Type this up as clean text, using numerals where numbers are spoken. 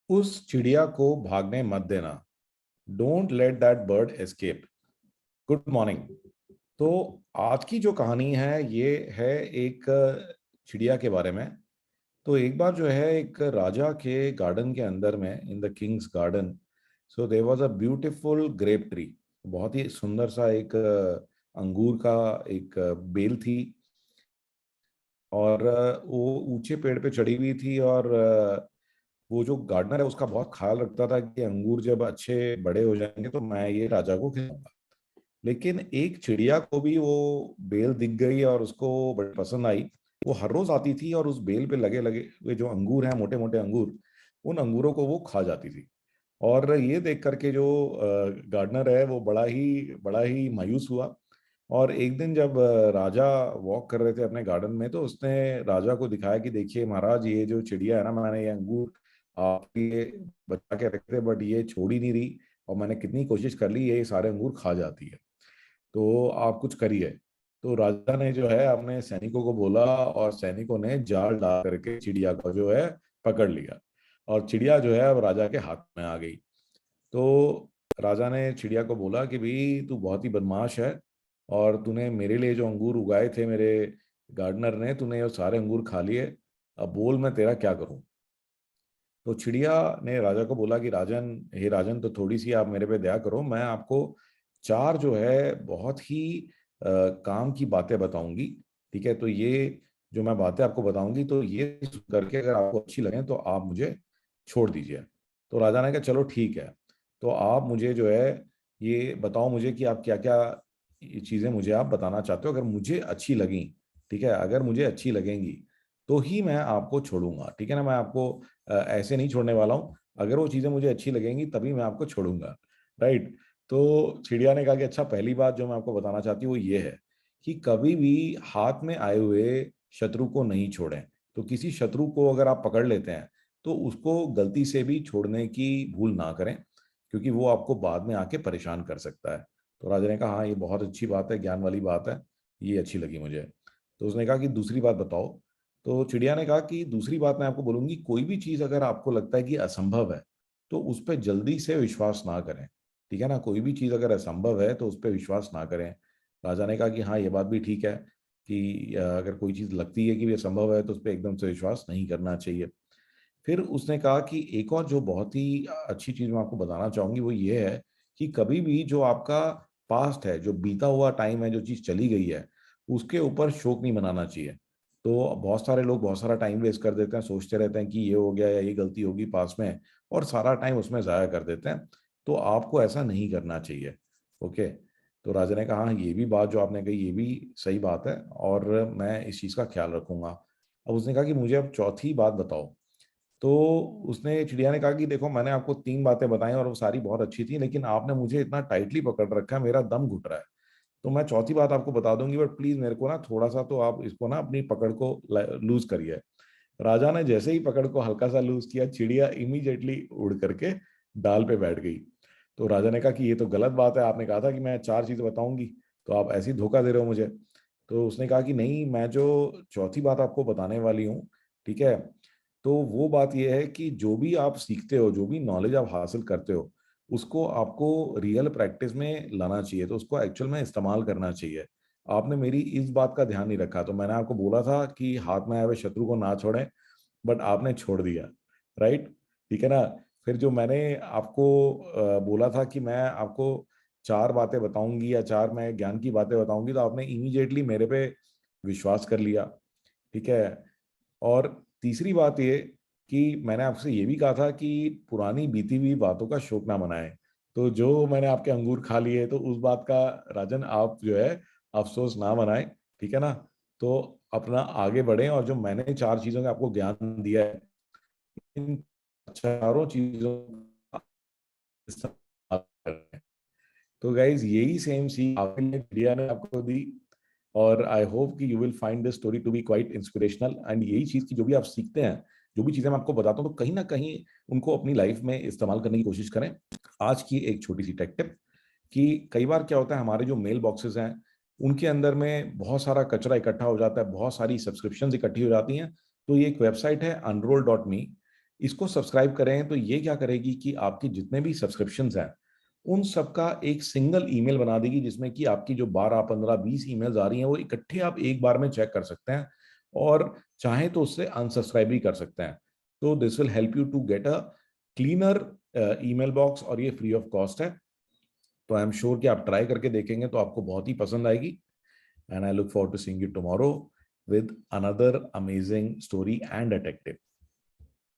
उस चिड़िया को भागने मत देना। Don't let that bird escape. Good morning. तो आज की जो कहानी है ये है एक चिड़िया के बारे में। तो एक बार जो है एक राजा के गार्डन के अंदर में, in the king's garden, so there was a beautiful grape tree. बहुत ही सुंदर सा एक अंगूर का एक बेल थी। और वो ऊंचे पेड़ पे चढ़ी हुई थी। और वो जो गार्डनर है उसका बहुत ख्याल रखता था कि अंगूर जब अच्छे बड़े हो जाएंगे तो मैं ये राजा को खिलाऊंगा। लेकिन एक चिड़िया को भी वो बेल दिख गई और उसको बड़ी पसंद आई। वो हर रोज आती थी और उस बेल पे लगे लगे हुए जो अंगूर हैं, मोटे मोटे अंगूर, उन अंगूरों को वो खा जाती थी। और ये देख करके जो गार्डनर है वो बड़ा ही मायूस हुआ। और एक दिन जब राजा वॉक कर रहे थे अपने गार्डन में, तो उसने राजा को दिखाया कि देखिए महाराज, ये जो चिड़िया है ना, मैंने ये अंगूर आपके लिए बचा के रखे, बट ये छोड़ ही नहीं रही। और मैंने कितनी कोशिश कर ली, ये सारे अंगूर खा जाती है। तो आप कुछ करिए। तो राजा ने जो है अपने सैनिकों को बोला, और सैनिकों ने जाल डाल करके चिड़िया को जो है पकड़ लिया। और चिड़िया जो है अब राजा के हाथ में आ गई। तो राजा ने चिड़िया को बोला कि भाई तू बहुत ही बदमाश है, और तूने मेरे लिए जो अंगूर उगाए थे, मेरे गार्डनर ने, तूने वो सारे अंगूर खा लिए। अब बोल मैं तेरा क्या करूं। तो चिड़िया ने राजा को बोला कि राजन, हे राजन, तो थोड़ी सी आप मेरे पे दया करो। मैं आपको चार जो है बहुत ही काम की बातें बताऊंगी। ठीक है, तो ये जो मैं बातें आपको बताऊंगी, तो ये सुन करके अगर आपको अच्छी लगे तो आप मुझे छोड़ दीजिए। तो राजा ने कहा चलो ठीक है। तो आप मुझे जो है ये बताओ मुझे कि आप क्या क्या चीज़ें मुझे आप बताना चाहते हो। अगर मुझे अच्छी लगी, ठीक है, अगर मुझे अच्छी लगेंगी तो ही मैं आपको छोड़ूंगा। ठीक है ना, मैं आपको ऐसे नहीं छोड़ने वाला हूँ। अगर वो चीज़ें मुझे अच्छी लगेंगी तभी मैं आपको छोड़ूंगा। राइट। तो चिड़िया ने कहा कि अच्छा, पहली बात जो मैं आपको बताना चाहती हूँ वो ये है कि कभी भी हाथ में आए हुए शत्रु को नहीं छोड़ें। तो किसी शत्रु को अगर आप पकड़ लेते हैं तो उसको गलती से भी छोड़ने की भूल ना करें, क्योंकि वो आपको बाद में आके परेशान कर सकता है। तो राजा ने कहा हाँ, ये बहुत अच्छी बात है, ज्ञान वाली बात है, ये अच्छी लगी मुझे। तो उसने कहा कि दूसरी बात बताओ। तो चिड़िया ने कहा कि दूसरी बात मैं आपको बोलूंगी, कोई भी चीज अगर आपको लगता है कि असंभव है तो उस पर जल्दी से विश्वास ना करें। ठीक है ना, कोई भी चीज अगर असंभव है तो उस पर विश्वास ना करें। राजा ने कहा कि हाँ, ये बात भी ठीक है कि अगर कोई चीज लगती है कि ये असंभव है तो उस पर एकदम से विश्वास नहीं करना चाहिए। फिर उसने कहा कि एक और जो बहुत ही अच्छी चीज मैं आपको बताना चाहूंगी वो ये है कि कभी भी जो आपका पास्ट है, जो बीता हुआ टाइम है, जो चीज चली गई है, उसके ऊपर शोक नहीं मनाना चाहिए। तो बहुत सारे लोग बहुत सारा टाइम वेस्ट कर देते हैं, सोचते रहते हैं कि ये हो गया या ये गलती होगी पास में, और सारा टाइम उसमें जाया कर देते हैं। तो आपको ऐसा नहीं करना चाहिए। ओके। तो राजा ने कहा हाँ, ये भी बात जो आपने कही ये भी सही बात है, और मैं इस चीज का ख्याल रखूंगा। अब उसने कहा कि मुझे अब चौथी बात बताओ। तो उसने चिड़िया ने कहा कि देखो, मैंने आपको तीन बातें बताई और वो सारी बहुत अच्छी थी, लेकिन आपने मुझे इतना टाइटली पकड़ रखा है, मेरा दम घुट रहा है। तो मैं चौथी बात आपको बता दूंगी, बट प्लीज मेरे को ना थोड़ा सा तो आप इसको ना अपनी पकड़ को लूज करिए। राजा ने जैसे ही पकड़ को हल्का सा लूज किया, चिड़िया इमीडिएटली उड़ करके डाल पे बैठ गई। तो राजा ने कहा कि ये तो गलत बात है, आपने कहा था कि मैं चार चीजें बताऊंगी, तो आप ऐसे ही धोखा दे रहे हो मुझे। तो उसने कहा कि नहीं, मैं जो चौथी बात आपको बताने वाली हूँ, ठीक है, तो वो बात यह है कि जो भी आप सीखते हो, जो भी नॉलेज आप हासिल करते हो, उसको आपको रियल प्रैक्टिस में लाना चाहिए, तो उसको एक्चुअल में इस्तेमाल करना चाहिए। आपने मेरी इस बात का ध्यान नहीं रखा। तो मैंने आपको बोला था कि हाथ में आए हुए शत्रु को ना छोड़ें, बट आपने छोड़ दिया। राइट। ठीक है ना। फिर जो मैंने आपको बोला था कि मैं आपको चार बातें बताऊंगी या चार मैं ज्ञान की बातें बताऊंगी, तो आपने इमीडिएटली मेरे पे विश्वास कर लिया। ठीक है। और तीसरी बात ये कि मैंने आपसे ये भी कहा था कि पुरानी बीती हुई बातों का शोक ना मनाएं। तो जो मैंने आपके अंगूर खा लिए, तो उस बात का राजन आप जो है अफसोस ना मनाएं। ठीक है ना। तो अपना आगे बढ़ें, और जो मैंने चार चीजों का आपको ज्ञान दिया है, इन चारों चीजों का इस्तेमाल करें। तो गाइज, यही सेम सीख आपके लिए इंडिया ने आपको दी। और आई होप कि you will find this story to be quite inspirational. And यही चीज की जो भी आप सीखते हैं, जो भी चीजें मैं आपको बताता हूँ, तो कहीं ना कहीं उनको अपनी लाइफ में इस्तेमाल करने की कोशिश करें। आज की एक छोटी सी टेक टिप कि कई बार क्या होता है, हमारे जो मेल बॉक्सेस हैं उनके अंदर में बहुत सारा कचरा इकट्ठा हो जाता है, बहुत सारी सब्सक्रिप्शंस इकट्ठी हो जाती हैं। तो ये एक वेबसाइट है, unroll.me। इसको सब्सक्राइब करें तो ये क्या करेगी कि आपके जितने भी सब्सक्रिप्शंस हैं उन सबका एक सिंगल ईमेल बना देगी, जिसमें कि आपकी जो 12, 15, 20 ईमेल्स आ रही हैं वो इकट्ठे आप एक बार में चेक कर सकते हैं, और चाहे तो उससे अनसब्सक्राइब भी कर सकते हैं। तो this will help you to get a cleaner email box, और ये फ्री ऑफ कॉस्ट है। तो आई एम श्योर कि आप ट्राई करके देखेंगे तो आपको बहुत ही पसंद आएगी। And I look forward to seeing you tomorrow with another amazing story and detective.